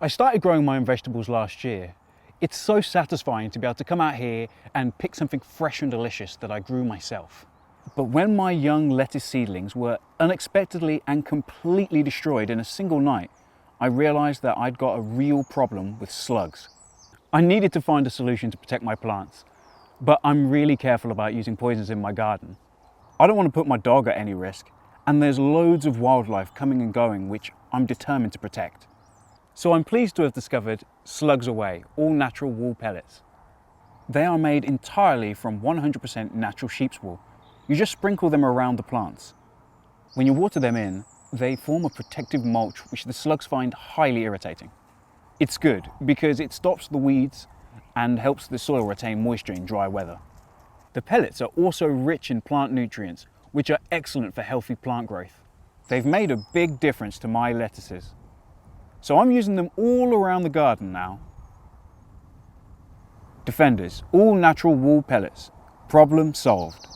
I started growing my own vegetables last year. It's so satisfying to be able to come out here and pick something fresh and delicious that I grew myself. But when my young lettuce seedlings were unexpectedly and completely destroyed in a single night, I realized that I'd got a real problem with slugs. I needed to find a solution to protect my plants, but I'm really careful about using poisons in my garden. I don't want to put my dog at any risk, and there's loads of wildlife coming and going which I'm determined to protect. So I'm pleased to have discovered Slugs Away, all natural wool pellets. They are made entirely from 100% natural sheep's wool. You just sprinkle them around the plants. When you water them in, they form a protective mulch which the slugs find highly irritating. It's good because it stops the weeds and helps the soil retain moisture in dry weather. The pellets are also rich in plant nutrients, which are excellent for healthy plant growth. They've made a big difference to my lettuces. So I'm using them all around the garden now. Defenders, all natural wool pellets. Problem solved.